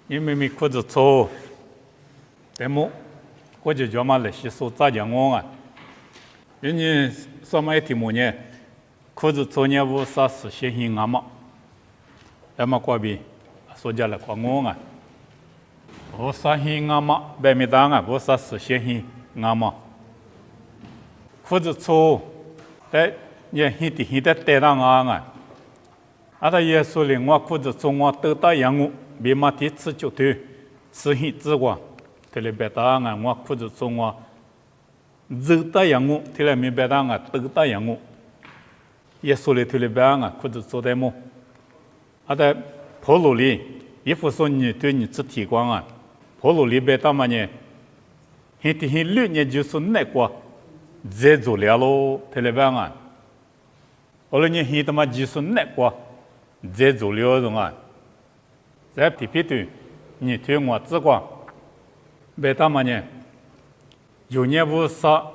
因为裤子粗，但么，我就叫嘛那些说咋讲我啊？人家说嘛一题目呢，裤子粗呢无啥事先行啊嘛，那么过边说家来过我啊，无啥行啊嘛，白没当啊，无啥事先行啊嘛，裤子粗，但也现在带上啊。阿他耶稣领我裤子从我得到养我，别嘛第次就对，是很之光，他来别答案我裤子从我得到养我，他来没别答案得到养我，耶稣来他来别案裤子做的么？阿在普鲁里，一副说你对你只提光啊，普鲁里别答嘛呢？现在很六年就是那个，再做了喽，他来别案，后来你现在嘛就是那个。再做了种啊，在皮皮头，你对我只管，别打嘛呢？有年无啥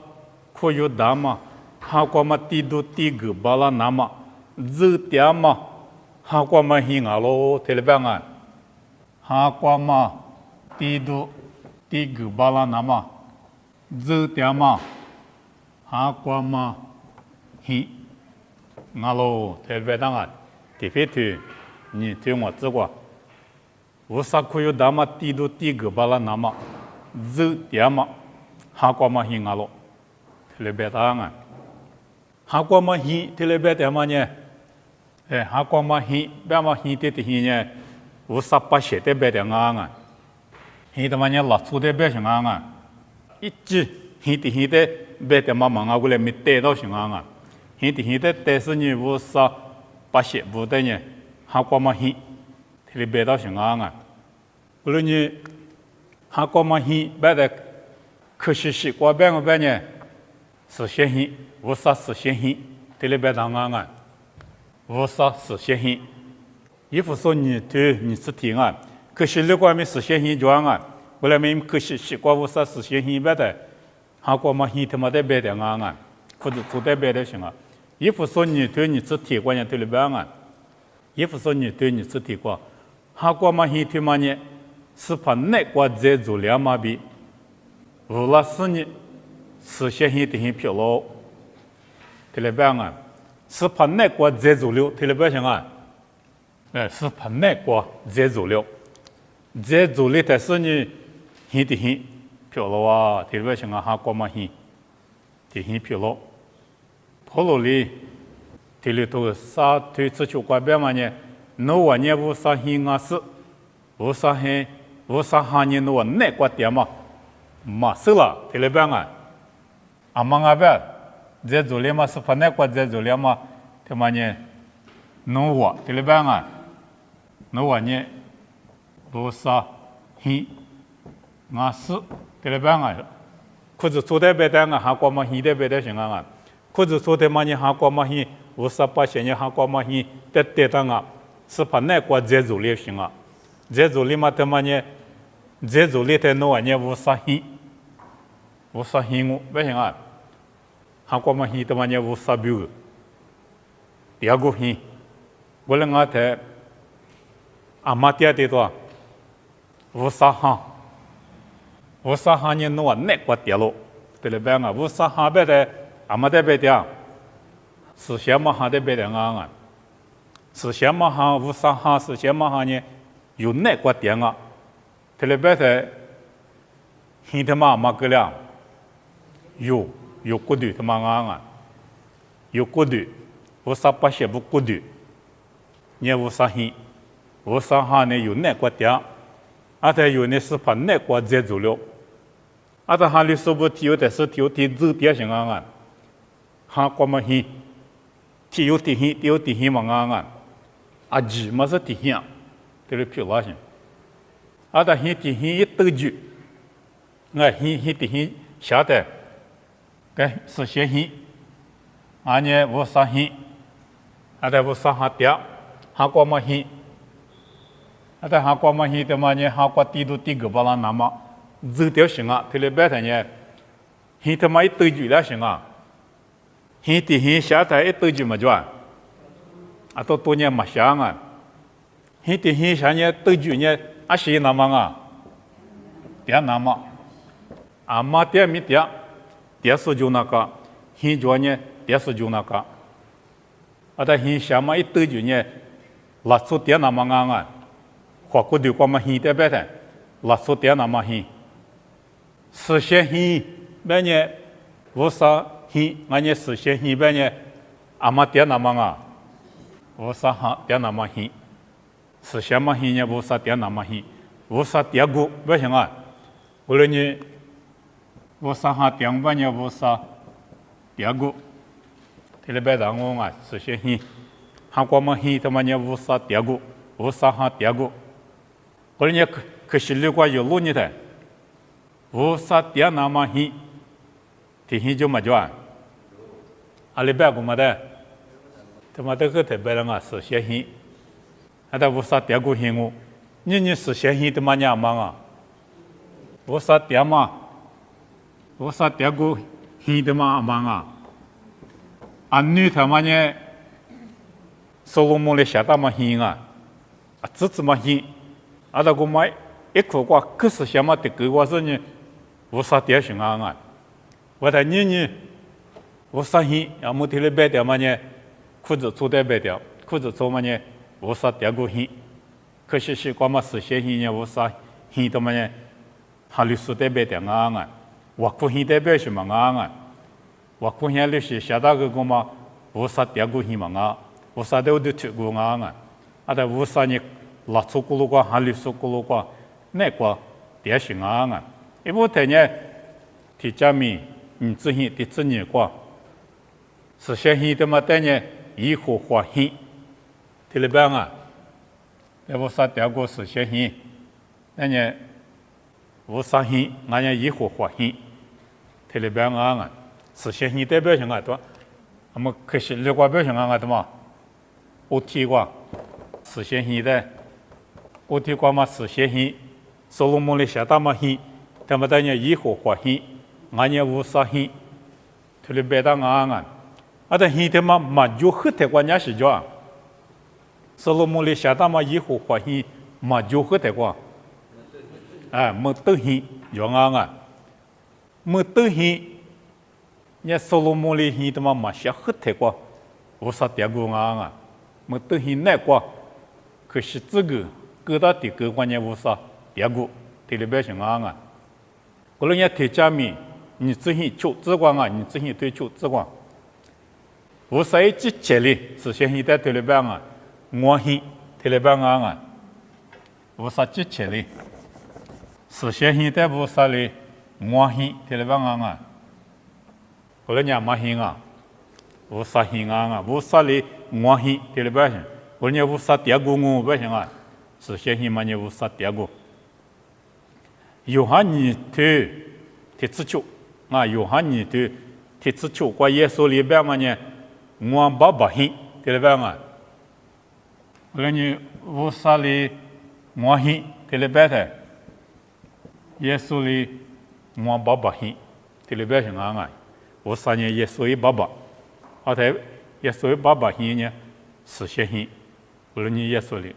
可有打嘛？哈过嘛地都地个巴拉那嘛，热点嘛，哈过嘛hin啊咯，听了别啊？哈过嘛地都地个巴拉那嘛，热点嘛，哈过嘛hin啊咯，听了别啊？特别对，你对我只管，无啥可有打嘛地都地个巴拉那嘛，热点嘛，哈过嘛hin啊咯，特别答案，哈过嘛hin，特别点嘛呢？哎，哈过嘛hin，别嘛hin的hin呢，无啥把写的别点啊hin的嘛呢老粗的别行啊，一直hin的别点嘛忙啊过来没带到行啊hin的但是你无啥。把写不的呢，哈过嘛hin，特别到行啊！无论你哈过嘛hin，别的可惜是过别个别呢，是先hin，无啥是先hin，特别当啊！无啥是先hin，衣服说你对你是听啊，可惜那个没是先hin装啊，后来没可惜是过无啥是先hin别的，哈过嘛hin他妈的别的啊，或者做的别的行啊。衣服说你对你只提过呢，对了别啊？衣服说你对你只提过，哈过嘛现对嘛呢？是怕那个在做两嘛比，无了是你是先现的很漂亮，对了别啊？是怕那个在做了，对了别行啊？哎，是怕那个在做了，在做了但是你现的很漂亮啊，对了别行啊？哈过嘛现的很漂亮。普罗里，这里头啥推出去过别嘛呢？侬话呢无啥hin啊事，无啥hin，无啥行业侬话那个点嘛，嘛是了，这里边啊，阿妈阿伯在做了嘛是怕那个在做了嘛，他嘛呢，侬话这里边啊，侬话呢无啥hin啊事，这里边啊，可是做的别的啊，还过嘛hin的别的行啊。或者说的嘛，你哈过嘛hin，无啥把钱你哈过嘛hin，得当啊，是怕那个在做了行啊，在做了嘛的嘛呢，在做了的侬啊，你无啥hin，无啥hin我不行啊，哈过嘛hin的嘛呢无啥标，第二个hin，我们我的阿妈爹的多，无啥行，无啥行呢侬啊那个跌落，对了别啊，无啥行别的。阿妈在别的，是先嘛行的别的啊，是先嘛行无啥行，是先嘛行呢，有那个点啊，特别的，现在嘛嘛个了，有骨头他妈啊，有骨头，无啥把些不骨头，你无啥行，无啥行呢有那个点，阿他有呢是把那个在做了，阿他行里说不提有的是提有提走点行啊。哈过嘛hin，提有提hin，有提hin嘛啊，阿吉嘛是提hin，这里漂亮些。阿达hin提hin一斗住，哎hin提hin晓得，该是先hin，阿呢无啥hin，阿达无啥哈掉，哈过嘛hin，阿达哈过嘛hin的嘛呢，哈过地都地个巴拉那么，走掉行啊，这里白的呢，hin他妈一斗住了行啊。hin thì hin xả thay ít tôi chỉ mà cho à tôi nhà mà xả à hin thì hin xả nhé tôi chịu nhé 阿西那么啊，点那么，阿妈点没点，点是就那个，现在呢点是就那个，阿他现下嘛一对就呢，拉出点那么啊，花骨头光嘛现在白的，拉出点那么现，实现现白呢，无啥现，俺呢实现现白呢，阿妈点那么啊，无啥哈点那么现。实现嘛现呢无啥点那么现，无啥点过不行啊！无论你无啥哈点吧呢无啥点过，这里边让我啊实现现，韩国嘛现他妈呢无啥点过，无啥哈点过，无论你可是如果有路你的，无啥点那么现，提现就没就啊，阿里边个么的，他妈这个特别人啊实现现。ada usa tiago hingu ni se shehi de manya manga usa tiama usa tiago hi de ma manga annu tamanya solomo le shata ma hinga atsu ma hi ada go mai ekko kwa kus shama te go wa ni usa tia shinga nga wada ni usa hi amutile be de manya kuzu zu de be de kuzu zu manya无啥点过现，可是是光嘛实现现呢，无啥现的嘛呢？哈律师代表点啊，我可现代表什么啊？我可现律师下达个个嘛，无啥点过现嘛啊，无啥都出过啊，啊但无啥呢？拉出过路过哈律师过路过，那个点什啊？因为他呢，提家面你之前的子女过，实现现的嘛，但呢以后发现。提了班啊，那无啥点过实现现，那呢无啥现，俺呢以后发现，提了班啊，实现现代表性啊多，我们可是如果表现啊多嘛，我提过实现现的，我提过嘛实现现，所罗门的下达嘛现，他们等呢以后发现，俺呢无啥现，提了班啊，啊但现在嘛就很太关键是叫。所罗门的下达嘛以后发现嘛就很得过，哎，没得现有啊，没得现，你所罗门的现的嘛下很得过，无啥点过啊，没得现那过，可是这个各大的各关键无啥点过，对里边行啊，过了你提家面，你之前求之光啊，你之前对求之光，无啥一直接的实现现在对里边啊。我现提了班啊，无啥积极的，实现现在无啥的，我现提了班啊，后来伢没现啊，无啥现啊，无啥的我现提了班，后来无啥点过我不行啊，实现现嘛伢无啥点过，有哈你对提自求啊，有哈你对提自求，过耶稣里边嘛呢，我爸爸现提了班啊。后来你无啥的我现提了班的，耶稣的我爸爸现提了班是啊，无啥呢？耶稣的爸爸，后来耶稣的爸爸现呢实现现，后来你耶稣的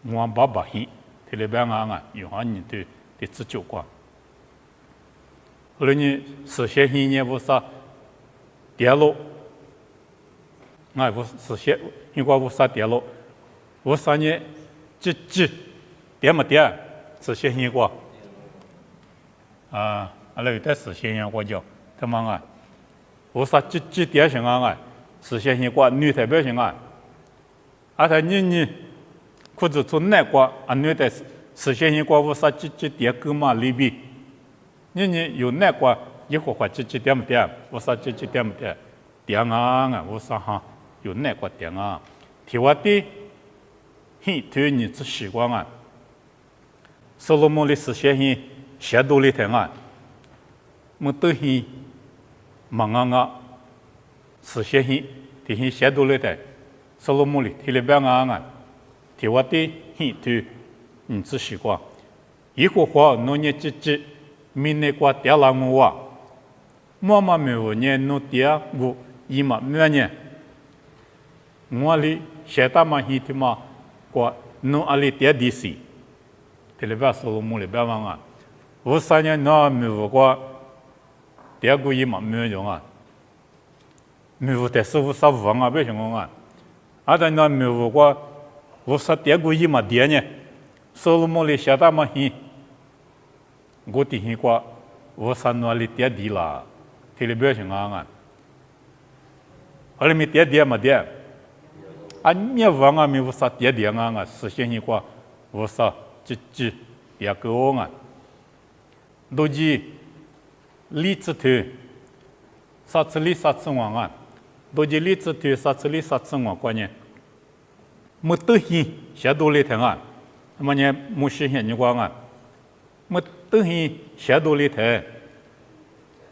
我爸爸现提了班啊，有哈你对的自救过，后来你实现现呢无啥跌落，啊无实现应该无啥跌落。无啥呢？积点没点实现现过啊？阿拉有点实现现过叫他妈啊！无啥积点行啊？实现现过女代表行啊？阿他你或者从哪过啊？女的实现现过无啥积点个嘛里边？你有哪过一会儿积点没点？无啥积点没点？点啊！无啥哈？有哪过点啊？提我的。现对你之习惯啊，所罗门的实现现写多里头啊，没得现忙啊，实现现提现写多里头，所罗门的提了班啊，提我的现对你之习惯，一会儿农业积明年过点了我啊，妈妈没有年农点我一嘛没年，我里写大嘛现的嘛。过弄阿里点地西，这里边所罗门里边往啊，53年那没有过，第二个一嘛没有用啊，没有在15啊，为什么啊？啊，但那没有过，50第二个一嘛第呢，所罗门里下大嘛hin，我第hin过，53那里第地啦，这里边什么啊？而里面第嘛第。啊，你往啊，没有啥点点啊，实现一个无啥几点个啊，都是历史头，啥子历史网啊，都是历史头啥子历史网关键，没得hin写多里头啊，那么呢，没实现你讲啊，没得hin写多里头，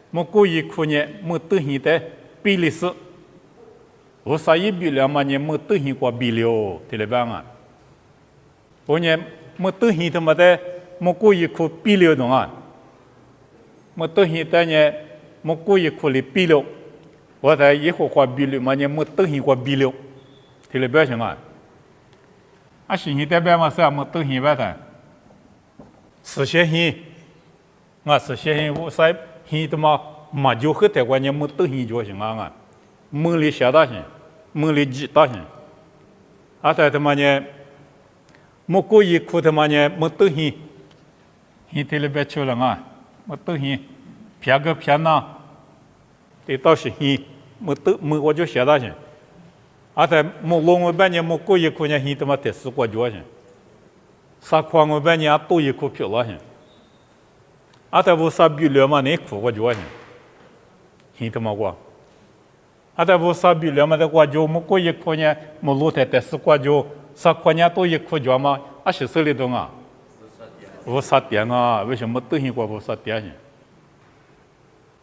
没故意可呢，没得hin的比例是。我啥也比了嘛，你没得hin过比了，对了吧啊？我呢没得hin的嘛的，没故意去比了的啊，没得hin的呢，没故意去里比了，我在以后过比了嘛，你没得hin过比了，对了吧行啊？啊，新鲜代表嘛是啊，没得hin吧的，实现hin，啊实现hin我啥hin的嘛，嘛就和台湾你没得hin就行啊。梦里下大行，梦里几大行，啊，在他妈呢，没故意哭他妈呢，没得行，现在里边去了啊，没得行，骗个骗呐，这倒是行，没我就下大行，啊，在没弄我半年没故意哭呢，现他妈得死过脚行，啥况我半年多一哭票了行，啊，在我啥比了嘛，你哭过脚行，现他妈过。啊，在我啥比了嘛？在过脚，没过一块呢，没露台，但是过脚，啥块呢都一块脚嘛？啊，是手里头啊，我啥点啊？为什么都行过我啥点呢？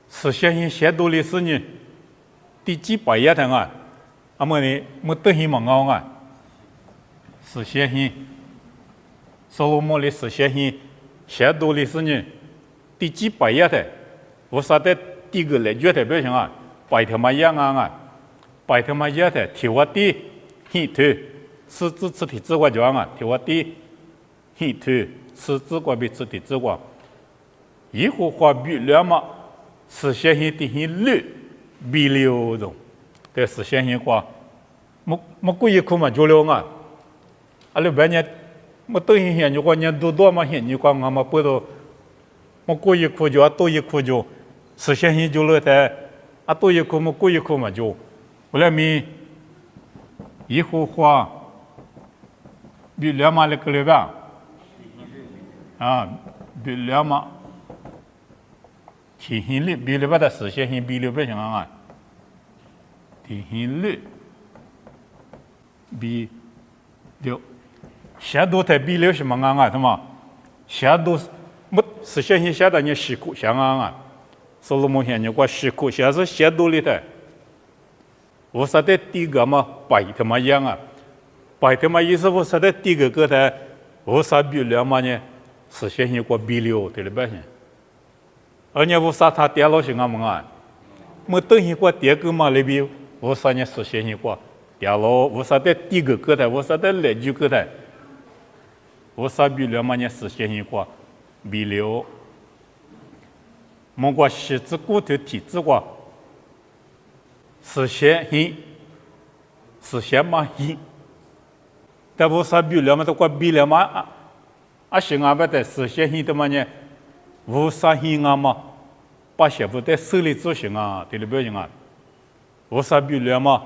是先写多的是呢，第几百页的啊？啊么呢？没都行嘛熬啊？是先所罗门的是先写多的是呢，第几百页的？我啥的第一个来觉得不行啊？白天嘛样啊，白天嘛样的，天花地，黑头，狮子吃的紫瓜酱啊，天花地，黑头，狮子瓜比吃的紫瓜，以后花比了嘛，是先的很绿，比了种，但是先的话，没过一口嘛就了啊，啊，你半年，没多一天就过年多嘛天，你讲我嘛不都，没过一口就多一口就，是先的就了的。啊，多一口嘛，过一口嘛就，后来咪以后花比两码那个了吧？啊，比两码，提现率比了吧的实现性比了不行啊？提现率比了，下多才比了什么啊？对吗？下多没实现性下到你10块香啊？所罗门现你过10块，现在是写多里的。我说的第一个嘛，白他妈样啊，白他妈意思我说的第一个个的，我说比了嘛呢，是现在过比了对了吧？而且我说他跌了是干嘛啊？没等于过第二个嘛那边，我说呢是现在过跌了，我说的第一个个的，我说的来句个的，我说比了嘛呢是现在过比了。莫过西子骨头体质过，是先hin，是先嘛hin，但我啥比了嘛都过比了嘛是俺们的是先hin的嘛呢，无啥hin啊嘛，把些不得手里做行啊，对了不行啊，无啥比了嘛，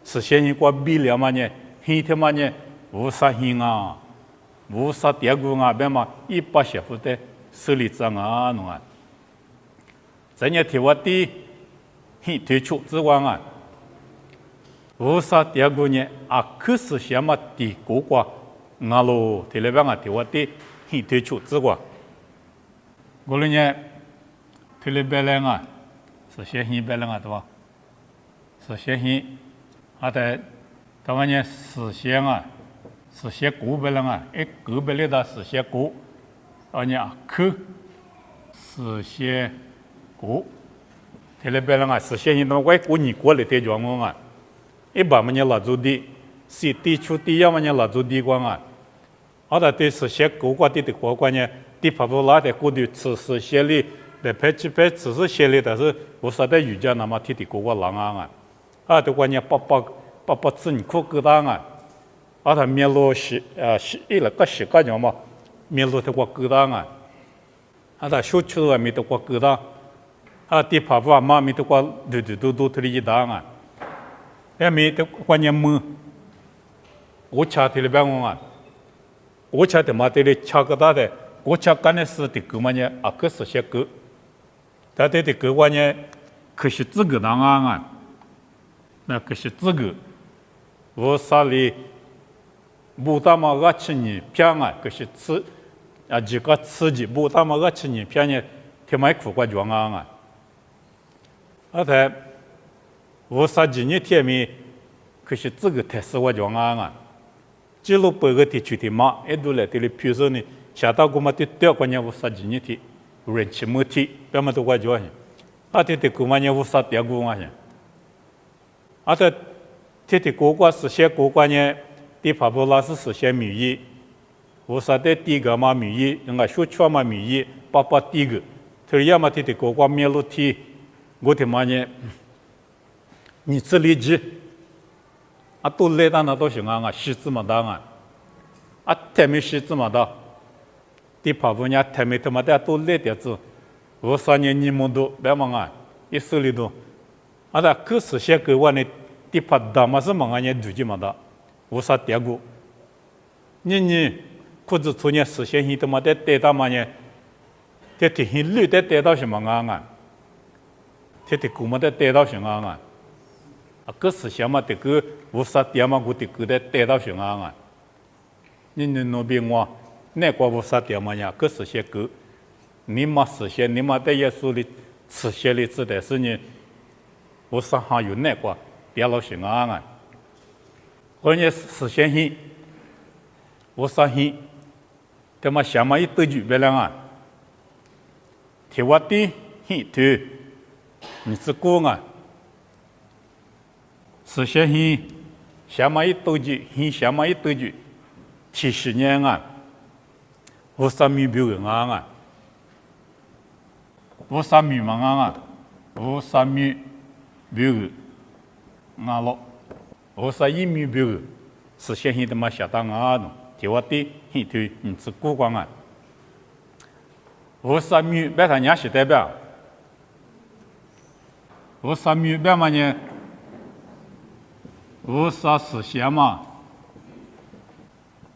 是先hin过比了嘛呢，hin的嘛呢，无啥hin啊，无啥第二个啊边嘛，一把些不得手里做啊弄啊。这年天我的很推出之外啊，无啥第二个呢可是什么的国家，俺喽，这里边啊，天我的很推出之外，我了呢，这里边人啊，是先边人啊，对吧？是先的，他们呢是先啊，是先古边人啊，古边里的是先古，呢是先。这里边啊，是现在那外国人过来的状况啊，一般么呢拉住的，是地处地要么呢拉住地光啊，阿达对实现国家的国家呢，对帕布拉的国的此时协力来拍几拍此时协力，但是我说的语家那么提的国家狼啊，啊的关键八真苦个当啊，啊他面路是一了个是个样嘛，面路的国个当啊，啊他小区外面的国个当，啊对帕布拉妈咪的国都提一当啊，那面的关键么，我查提了办公啊。我查的嘛，这里查个大的，我查干的是的个嘛呢，啊个是些个，但这的个话呢，可是资格档案啊，那可是资格，我啥里不大嘛个去年偏啊，可是刺啊几个刺激不大嘛个去年偏呢，天买苦瓜装啊，而且我啥几年天面，可是资格太死我装啊。记录白个地区的嘛，一度来这里，比如说呢，下到我们的第二个年五十几年的，人气没提，别么都怪叫些，啊，这我们年五十第二个啊些，啊，这国家实现国家呢，的帕布拉是实现民意，五十的第一个嘛民意，人家小区嘛民意，八第一个，他要么这国家面路提，我的嘛呢，你这里去。啊，都来到那都行啊！西子嘛当啊，啊，台面西子嘛当，地帕布人台面他妈的都来点子，我3年你们都别忙啊，一手里头，啊，那可是些个我呢，地帕大嘛是忙啊，人自己嘛的，我啥点过，你可是从年实现性他妈的带到嘛呢，这体现绿的带到什么啊？这古嘛的带到什么啊？啊，个实现嘛这个。我啥点嘛，我的个的带到上岸啊！你那边我，那个我啥点嘛呀？个实现个，你嘛实现，你嘛在耶稣里实现的指的是呢，我啥还有那个点到上岸啊！关键实现性，我啥性，他妈下嘛一得就别了啊！铁瓦的性头，你是过啊？实现性。下面一多句，下面一多句，提示年啊，我啥米标个啊，我啥米嘛啊，我啥米标个啊咯，我啥一米标个，是现在他妈下当啊喏，提我的现对你是过光啊，我啥米别他娘是代表，我啥米别嘛呢？无啥实现嘛，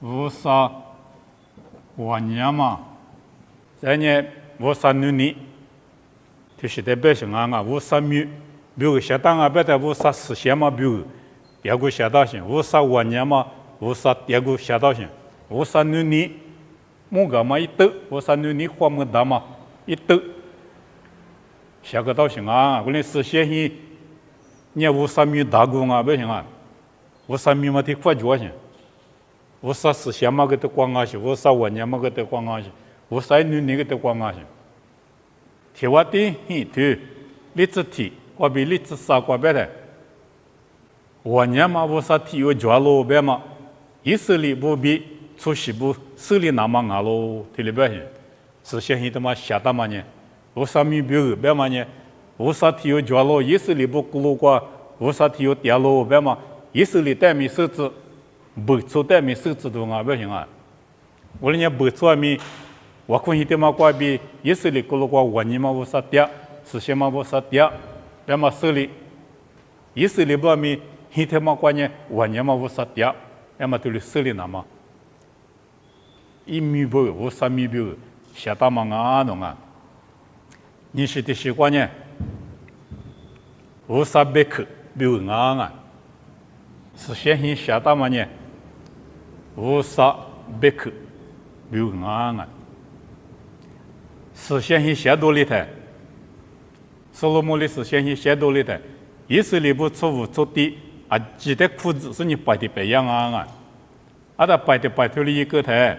无啥观念嘛，再呢无啥努力，就是代表性啊，无啥米，比如下当啊，别的无啥实现嘛，比如第二个下到性，无啥观念嘛，无啥第二个下到性，无啥努力，么个嘛一斗，无啥努力花么大嘛一斗，下个到性啊，我连实现性，你无啥米大工啊，不行啊。我啥米嘛的发觉些，我啥实现嘛个的光啊些，我啥观念嘛个的光啊些，我啥努力个的光啊些。铁瓦的很多，例子题，我比例子少过别的。观念嘛，我啥题有抓咯别嘛，意思里不比出西部手里那么硬咯，提里边些，实现性的嘛下大嘛呢，我啥米标别嘛呢，我啥题有抓咯，意思里不咕噜过，我啥题有掉咯别嘛。意思里带面手指，不错带面手指都啊不行啊！我人家不错面，我看现在嘛怪比意思里过了过我你嘛我啥掉，实现嘛我啥掉，别嘛手里，意思里不面现在嘛怪呢我你嘛我啥掉，别嘛都里手里那么，一米不我啥米不，下大嘛啊弄啊！你是的习惯呢？我啥别克不硬啊！是现行下大嘛呢？无啥别克，没有啊！是现行下多里头，所罗门的是现行下多里头，意思里不错误错的啊，记得裤子是你摆的白样啊！啊，他摆的摆头里一个台，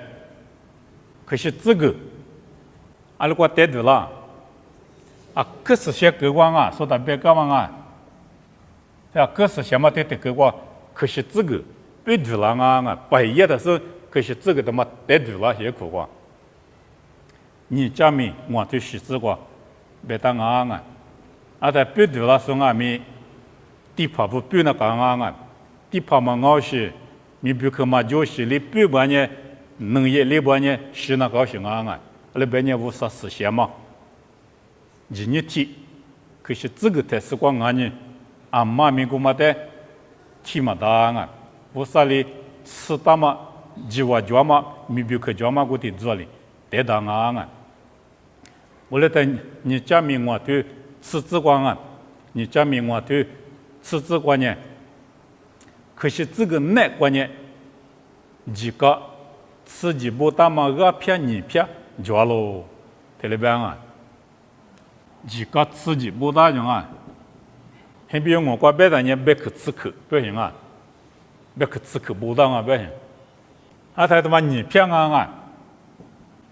可是这个，啊，如果带住了，啊，可是些个光啊，说的别个嘛啊，对啊，可是些嘛对的个光。可是这个被土狼啊，半夜的时候可是这个他妈得住了些苦瓜。你家面我对西子瓜，别当硬啊，啊在别住了说俺们地怕不别那个硬啊，地怕嘛熬些，你别看嘛就是你别半年农业里半年是那高兴硬啊，那半年无啥实现嘛，日天，可是这个才是光俺呢，俺妈咪姑妈的。天嘛大啊，无啥哩，吃大嘛，几瓦脚嘛，米比克脚嘛，我得做哩，得大啊！我来等你家面我对吃子光啊，你家面我对吃子光呢，可是这个难关呢，几个吃几不大嘛，二片二片脚喽，对了边啊，几个吃几不大样啊。还比我国别的人别去吃口，不行啊！别去吃口不当啊，不行。啊，他他妈你骗啊！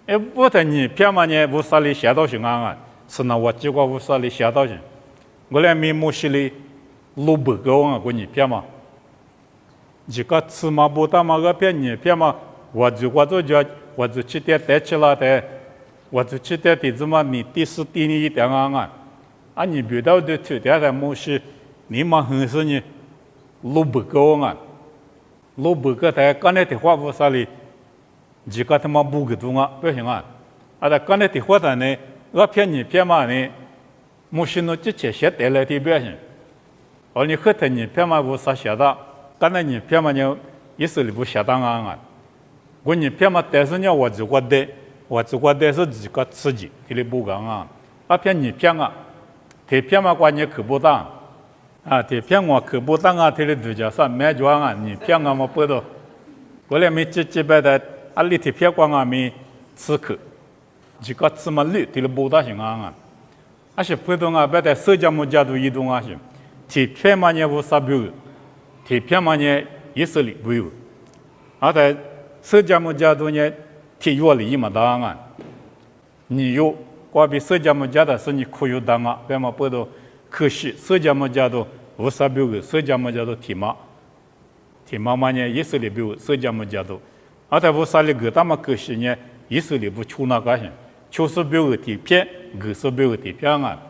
哎，我在你骗嘛呢？无啥哩写到行啊！是那我结果无啥哩写到行。我来面目是哩路不够啊，我你骗嘛？几个吃嘛不当嘛，个骗你骗嘛？我就叫我就去点带起了的，我就去点的怎么你第四第二点啊！啊，你别到的去点的模式，你嘛很是呢，路不够啊，路不够的，刚才的话无啥哩，几个他妈不够多啊，不行啊，啊，他刚才的话的呢，我骗你骗嘛呢，模式呢直接写带来的不行，而你后头你骗嘛无啥写的，刚才你骗嘛呢，意思里不写档案啊，我你骗嘛，但是呢我只觉得是几个刺激，这里不讲啊，啊骗你骗啊。贴片嘛，关键可不当啊！贴片我可不当啊！贴的独家啥买装啊？你片啊嘛不多，过来没几百的，啊里贴片光啊没吃口，几个吃嘛绿，贴的不大行啊！啊是不动啊，别的社交么角度移动啊是，贴片嘛呢无啥标，贴片嘛呢也是里不有，啊在社交么角度呢贴药里嘛当啊，你有。我比社交么家的是你可有当啊，别嘛不多，可惜社交么家都无啥标个，社交么家都提嘛嘛呢，也是里标社交么家都，啊但无啥里个，他们可惜呢，也是里不出那个些，就是标个贴片，个是标个贴片啊，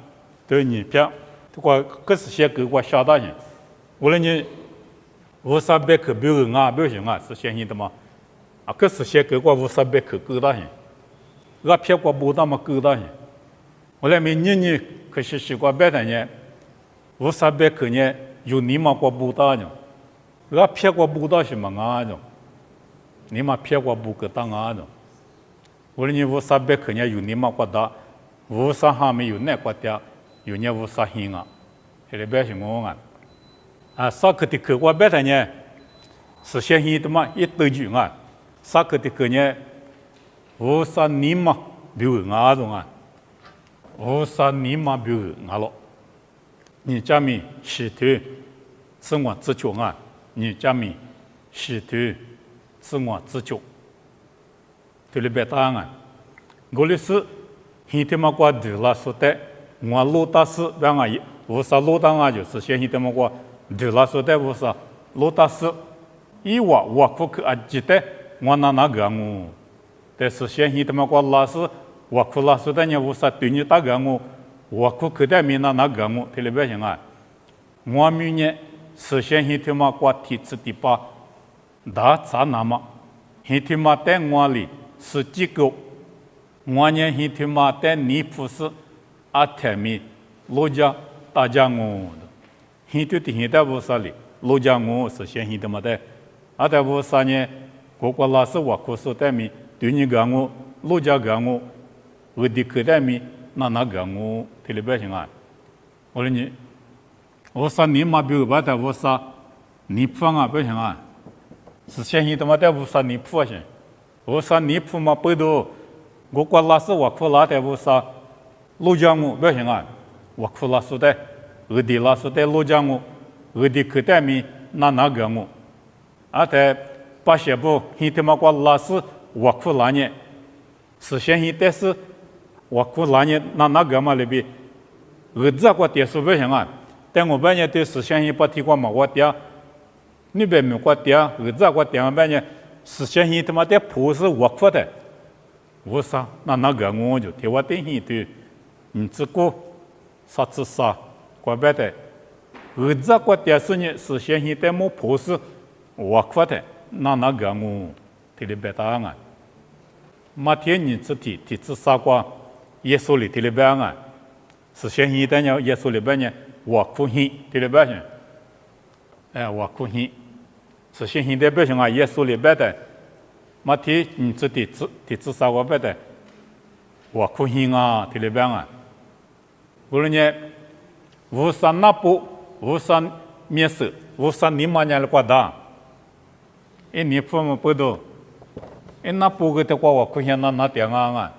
对你片，我可是些个我晓得些，无论你无啥别可标个啊，标行啊，是相信的嘛，啊可是些个我无啥别可够大些。我骗过不那么够大些，我来每年可是习惯别的呢，无啥别可呢，有你嘛过不大呢，我骗过不大什么啊呢，你嘛骗过不个当啊呢，我你无啥别可呢，有你嘛过大，无啥还没有那过的，有呢无啥行啊，这里别什么啊，啊啥个的可过别的呢，是相信的嘛，一堆句啊，啥个的可呢？无啥你嘛标啊种啊，无啥你嘛标啊咯，你家面是头自我自觉啊，你家面是头自我自觉，对了别答案，我的是现在嘛过对了说的，我老大是让啊，无啥老大啊就是现在嘛过对了说的无啥老大是，以我可可啊记得我那个我。但是现在他们说老师，我可老师的人无啥对你打个我可可的没那个我，听了别行啊？我明年是现在他们说提出的把大查那么，现在嘛在我里是几个，我呢现在嘛在尼普斯阿泰米罗家大家我，现在无啥哩，罗家我是现在嘛的，阿在无啥呢？个老师我可说的没。对你讲我，老家讲我，我的口袋里那讲我，听了别行啊！我说你，我说你嘛别把它我说你铺啊不行啊，是现在他妈的我说你铺行，我说你铺嘛不多，我管老师我哭老的我说老家我不行啊，我哭老师的，我的老师的老家我，我的口袋里那讲我，啊在把些不现在嘛管老师。我哭那年，是现在但是我哭那年那个嘛里边，儿子过点数不行啊，但我半年对是现在不提过嘛，我点，你别没过点，儿子过点半年，实现他妈的普是我发的，我啥那个我就听我的很多，只顾啥子啥，怪不得，这个电视呢实现他的么普是我发的，那个我听了别答案，马天你自己提啥个耶稣里听了别案，实现他的呢耶稣里边呢我哭hin听了别呢，我哭hin。实现现代表现啊，耶稣里边的，马天你自己提啥个别的，我哭hin啊，听里边啊，无论呢，无啥那不，无啥面试，无啥你妈伢的瓜达，你父母不多，那不个的话我哭hin那点啊，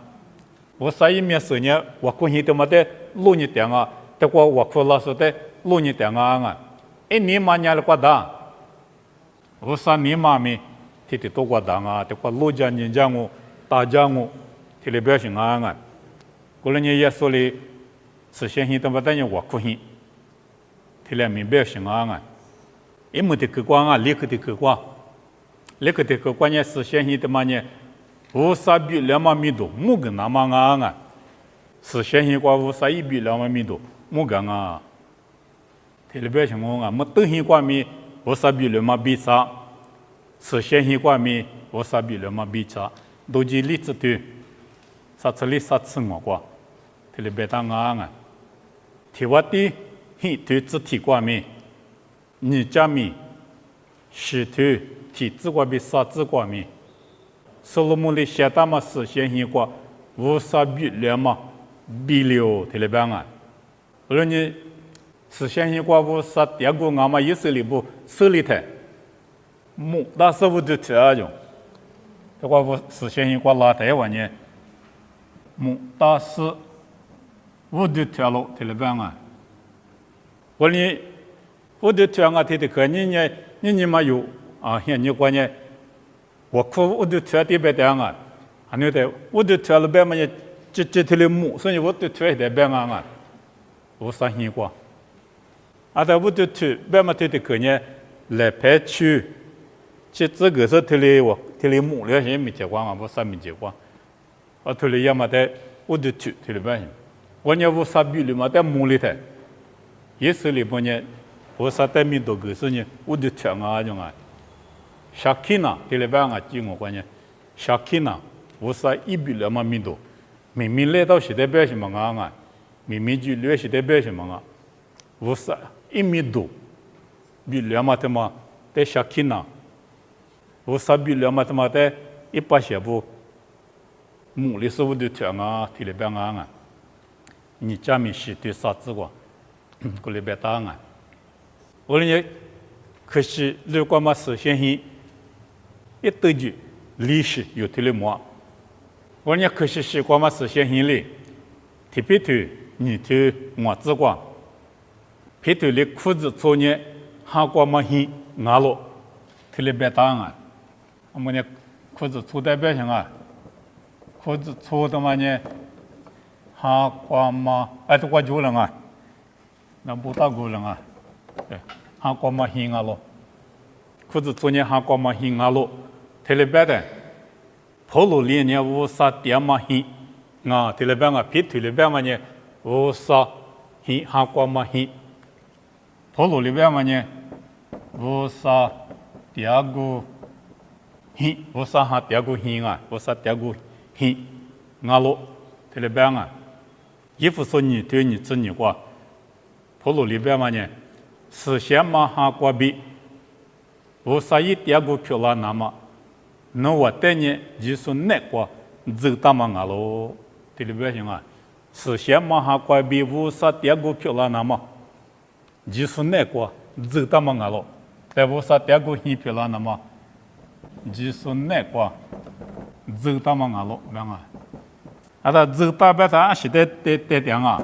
无啥一面试呢，我哭hin的么的路你点啊，的话我哭老师的路你点啊，你妈伢的瓜达。无啥你妈咪，提多过当啊，这个路家人家我大家我，提了表现啊，过了你耶稣里实现现在不等于我哭hin，提了明表现啊，没得客观啊，立刻的客观，立刻的客观呢实现现在嘛呢，无啥比两万米多，木个那么啊，实现现在无啥一比两万米多，木个啊，提了表现啊，没等现在米。我啥比两万比啥，实现现在米我啥比两万比啥，都是例子对，啥子例啥子我过，这里别当啊，提我的很对自体过米，你家米，是对体质过比啥子过米，所罗门的写大嘛实现现在我啥比两万比了，这里边啊，无论你。实现现在我啥第二个俺们以色列不设立的，大师傅就这样，这个我实现现在拉台湾呢，大师傅就这了，这里边啊，我呢，我就这样啊，这个你嘛有啊，现你关呢，我哭我就这的别这样啊，还有的我就这了别嘛呢，这的所以我就这的别啊，我实现过。但我就去，别嘛对的可呢，来拍去，这个是特里我特里木了些没结果啊，我啥没结果，特里要么的我就去特里边，我呢我啥比里嘛在木里头，也是里边呢，我啥在面多个是呢，我就去啊种啊，夏天呐，特里边啊，就我关呢，夏天呐，我啥一比里嘛面多，明明来到时代表什么啊，明明就来时代表什么啊，我啥。一米多，比两码的嘛，在夏天呐，我啥比两码的嘛，在180步，木里师傅就讲啊，提了边啊，你家里是对啥子个？过来别答案。我呢，可是如果嘛实现性，一对句历史有提了么？我呢，可是是光嘛实现性哩，特别对你对我之光。皮头里裤子搓呢，韩国嘛很硬咯，特别别当啊。我们呢裤子搓代表性啊，裤子搓的嘛呢，韩国嘛，这个就人啊，那不大个人啊，韩国嘛很硬咯，裤子搓呢韩国嘛很硬咯，特别别的，跑路里呢无啥点嘛很啊，特别别啊，皮头里边嘛呢无啥很韩国嘛很。跑路里边嘛呢，无啥第二个hin，无啥哈第二个hin啊，无啥第二个hin，硬咯，这里边啊，衣服说你对你自己过，跑路里边嘛呢，实现嘛哈过比，无啥一第二个漂亮那么，那我带你就是那个走大嘛硬咯，这里边行啊，实现嘛哈过比无啥第二个漂亮那么。就是那个走大嘛硬咯，但无啥第二个很漂亮的嘛，就是那个走大嘛硬咯，啷个？他走大别他是得点啊，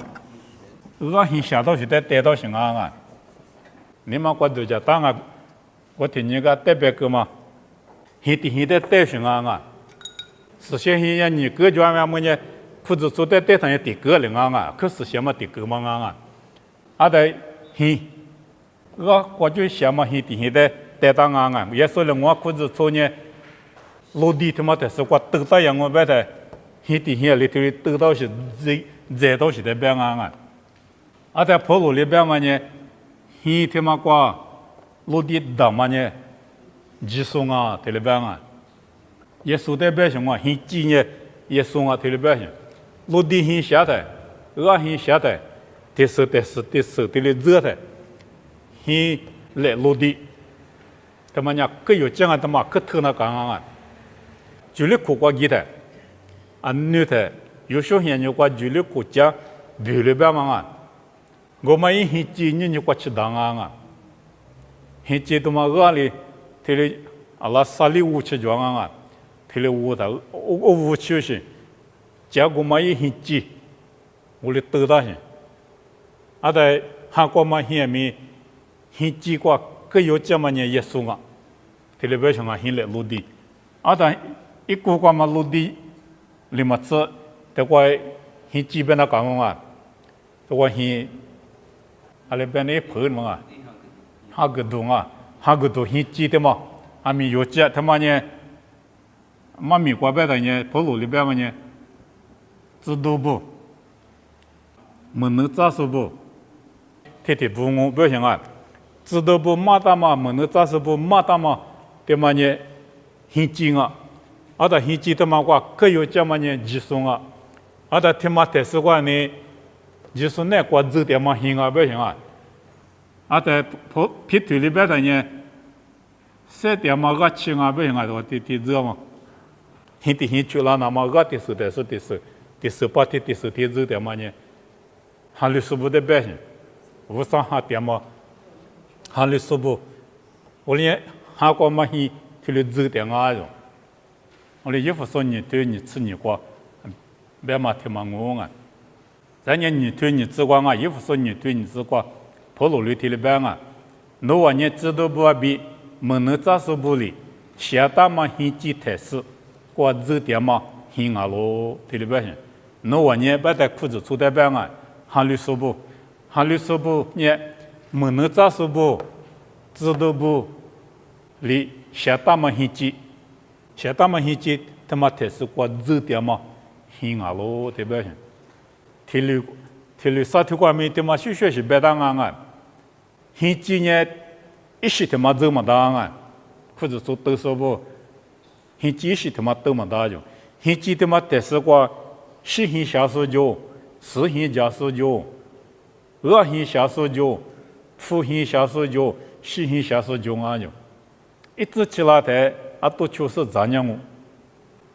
我很想到是得带到行啊，你们我都叫当啊，我听人家代表个嘛，现在带行啊，实现现在你个叫什么呢？裤子做带上也得个了啊，可是什么得个嘛啊，得。我就想嘛，现在带当啊，也说了我裤子做呢，落地他妈的是我得到阳光白的，现地现里头得到是热到是的边啊，啊在坡路里边嘛呢，现他妈瓜落地大嘛呢，几松啊，这里边啊，也说的边上啊，现几年也松啊，这里边上，落地现下的，现下的，这是这里热的，现来落地。他妈呢，各有这样他妈可特那干啊，就是苦瓜鸡的，女的有时候有瓜就是国家别了边嘛，我们一些几年就过去当啊，现在他妈里，这里阿拉沙里乌去装啊，这里乌的乌去是，结果嘛一些几，我里得到是，啊在韩国嘛现在现几瓜。各有这么呢，也送啊，这里边上啊，现来落地，啊，但一个个嘛落地，里面吃，这个现基本的讲啊，这个现，啊里边那盆嘛，哈个多啊，哈个多现基的嘛，还没有这他妈呢，嘛美国边的呢，跑路里边嘛呢，知道不？没能扎实不？天天不我不行啊。知道不马达嘛？没能扎实不马达嘛？对嘛呢？现金啊，啊的现金的嘛话，各有这么呢计算啊，啊的他妈的是话呢，计算那个字的嘛行啊不行啊？啊的皮腿里边的呢，三点嘛个七啊不行啊，我的知道嘛？现去了那么个的是把的是字的嘛呢？还有是不的不行，无上哈点嘛？哈里说不，我连韩国嘛he去了走点啊种，我连衣服说你对你吃你过，别嘛听嘛我啊，咱年你对你吃过啊，衣服说你对你吃过，跑路里提了边啊，那我年知道不比，没能扎实不里，下大嘛he几台事，过走点嘛he啊咯提了边上，那我年把带裤子出在边啊，哈里说不呢。没能扎实不，知道不？里下大嘛现金，他妈才是过热点嘛，现啊咯，对不对？体力啥条关面他妈学是别当啊，现金呢一时他妈走嘛当啊，或者说都说不，现金一时他妈都嘛当就，现金他妈才是过实现下手就，实现加手就，恶现下手就。复兴下手就，实行下手就啊就，一直起来的啊都就是这样哦，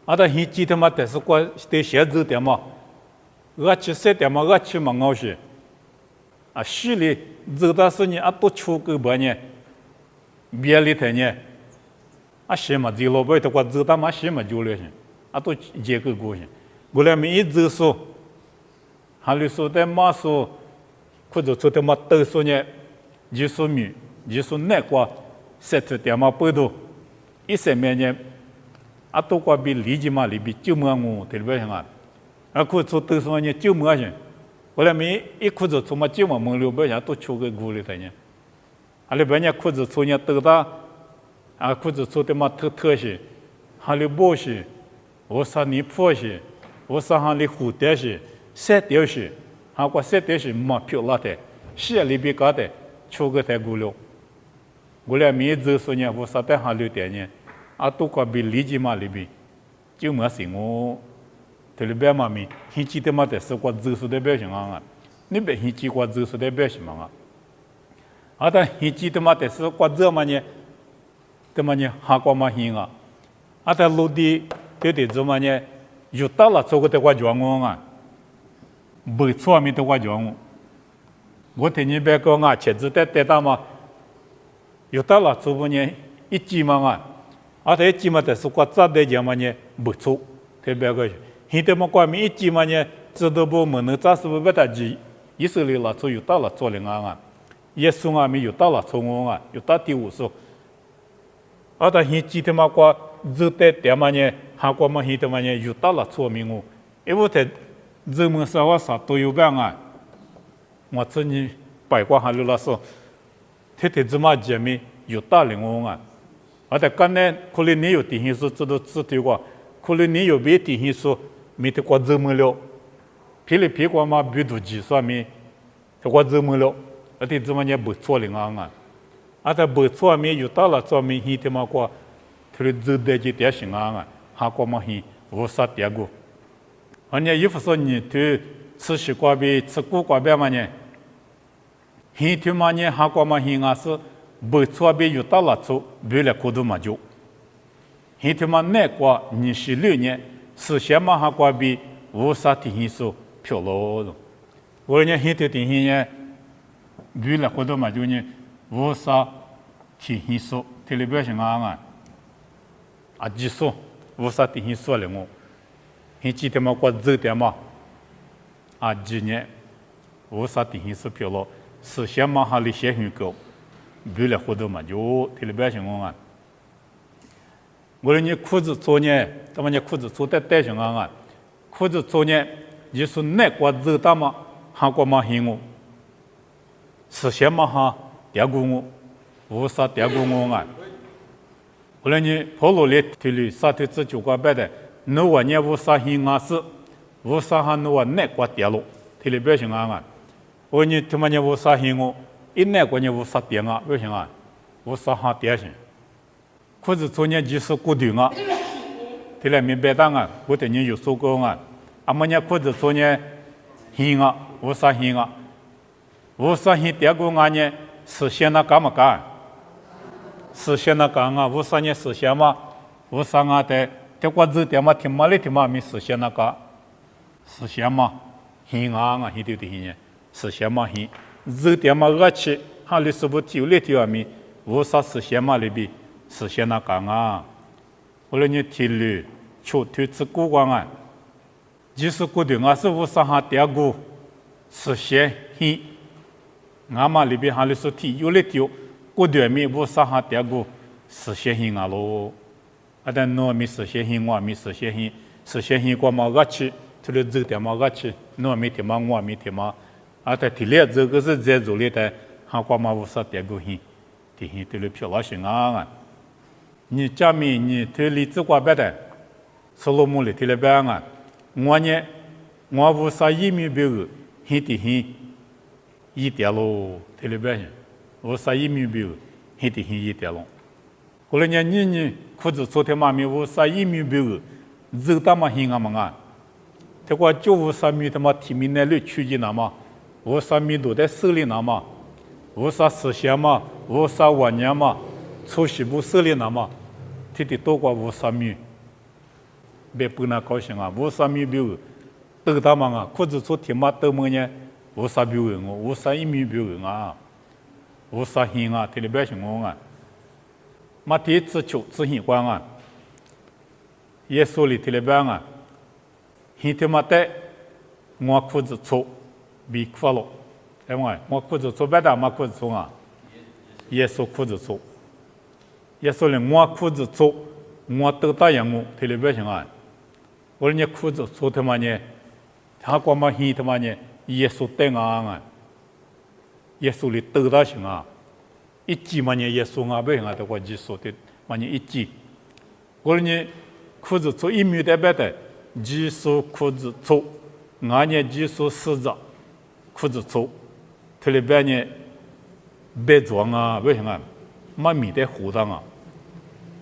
啊的现记得嘛，但是过得写字的嘛，我去写的嘛，我去嘛我是，啊虚里走到是呢啊都出个半呢，别里头呢，啊写嘛这老百姓过走到嘛写嘛就了些，啊都接个过些，过来没一走说，还里说的嘛说，或者说的嘛都说呢。就是那个设置点嘛不多，一些面呢，啊都过比理解嘛里比就么我对不对啊？啊可做都说呢就么些，后来没一裤子从嘛就么门六百下都出个股里头呢，啊里边呢裤子从呢都到，啊裤子做的嘛特些，还里包些，我啥你破些，我啥还里蝴蝶些，三条些，还过三条些嘛漂亮的，是里边搞的。出个太古了，我俩没走说呢，我啥在哈留点呢？啊，都过比理解嘛里边，就没事我，这里边嘛咪，现记得嘛的是过走出的表现啊，你别现记过走出的表现嘛啊，但现记得嘛的是过走嘛呢，的嘛呢，哈过嘛现啊，啊，但落地对的做嘛呢，有到了做个的过讲我啊，没错没的过讲我。我听你别讲啊，茄子带到嘛，有到了做不呢？一季嘛啊，啊，这一季嘛，但是我早的讲嘛呢，不错，特别个。现在嘛，关于一季嘛呢，知道不？没能早是不别大季，以色列了做有到了做了啊，耶稣啊没有到了做我啊，有到第五说。啊，但现今天嘛，我知道点嘛呢，韩国嘛现在嘛呢，有到了做明我，因为在人们说话啥都有办啊。我这里白话哈罗拉说，天天怎么见面有道理我啊，而且刚才可能你有定性数，这都知道过，可能你有没定性数，没得过这么了，霹雳屁股嘛，比度计算没，得过这么了，而且这么也不错的啊，而且不错没有到了做没现的嘛过，他的这代就点行啊，还过嘛现无啥点过，而且衣服说你对吃西瓜呗，吃苦瓜呗嘛呢，现的嘛呢还过嘛现啊是。不错别有到了做，别了苦都嘛就。现在嘛那个26年，实现嘛还过比无啥提醒数漂了。我呢现在提醒呢，别了苦都嘛就呢无啥提醒数，特别表现啊技术无啥提醒数了我。现在的嘛过走的嘛，今年无啥提醒数漂了，实现嘛还得先很高。别了活动嘛，就特别情况啊。我说你裤子做呢，他们你裤子做得带情况啊，裤子做呢，就是那个走大嘛，韩国嘛行我，实现嘛哈，第二个我，无啥第二个我啊。后来你跑路里提里啥头子就过白的，那我呢无啥行啊是，无啥哈那我那个跌落，特别情况啊。我你他妈你无啥行我。一那个呢无啥点啊，为什么？无啥好点心，可是昨年就是固定啊，对了，明白当啊，我对你有说过啊，么呢可是昨年行啊，无啥行啊，无啥行点个啊呢，实现了干嘛干？实现了干啊，无啥呢实现嘛，无啥啊的，这个字点嘛听嘛哩听嘛没实现了干，实现嘛，行啊，现在的行呢，实现嘛行。这点嘛热气，哈里是不丢里丢面，无啥实现嘛里边实现那干啊。后来你提了，出推吃过光啊，就是固定啊是无啥哈第二个实现现，俺嘛里边哈里是提有里丢，固定面无啥哈第二个实现现啊咯。但侬没实现现，我没实现现，实现现过嘛热气，出了这点嘛热气，侬没提嘛，我没提嘛。在体力这个是在做里的，韩国嘛无啥点个hin，体现对了漂亮型啊！你家面你对里子瓜白的，所罗门里对了白啊！我呢，我无啥一米标个，很体现一点咯，对了白型，无啥一米标，很体现一点咯。后来呢，你裤子昨天嘛没无啥一米标个，走大嘛型啊嘛啊！这个就无啥米他妈体面那里区级那嘛。无啥米都在手里拿嘛，无啥实现嘛，无啥晚年嘛，出西部手里拿嘛，天天多过无啥米，别不那高兴啊，无啥米标，都他妈啊，裤子出天嘛都么呢，无啥标人我，无啥一米标人啊，无啥行啊，天天百姓我啊，嘛第一次求自行关啊，耶稣里天天百啊，现天嘛带我裤子出。比快乐，哎妈，我裤子错别的，我裤子错啊，耶稣裤子错，耶稣呢，我裤子错，我都答应我，特别行啊，我说你裤子错他妈呢，他光嘛现他妈呢，耶稣带啊，耶稣里都答行啊，一季嘛呢，耶稣啊不行啊，这个耶稣的嘛呢一季，我说你裤子错一米代表的，耶稣裤子错，俺呢耶稣死着。裤子粗，特别白呢，白装啊，为什么？嘛没得胡当啊，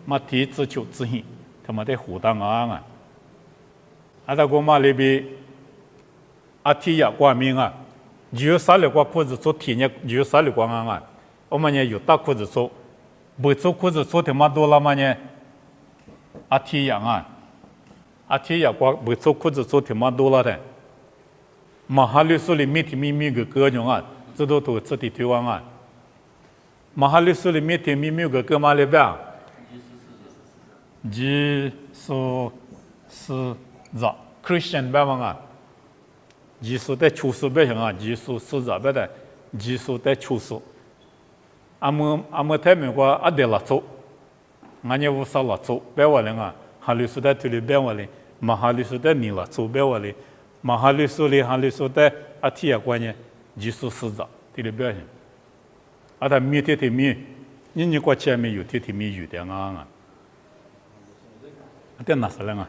嘛第一次求自信，他妈得胡当啊！那个嘛里边，提呀挂名啊，有啥了个裤子粗，提呢有啥了个啊？我们呢有大裤子粗，不粗裤子粗他妈多了嘛呢？提呀提呀挂不粗裤子粗他妈多了的。马哈律苏里面的秘密个歌种啊，这都自己推广啊。马哈律苏里面的秘密个歌嘛里边，基础是咋 Christian 边方啊，基础在出世边上啊，基础是咋边的，基础在出世。阿么他们说阿得拉走，俺也无啥拉走，别话了啊，哈律苏在这里别话了，马哈律苏在你拉走别话了。马哈律苏里哈律苏的提亚关呢，基础是咋，这里表现。他米的米，你过去没有天天没有的啊，这哪是人啊？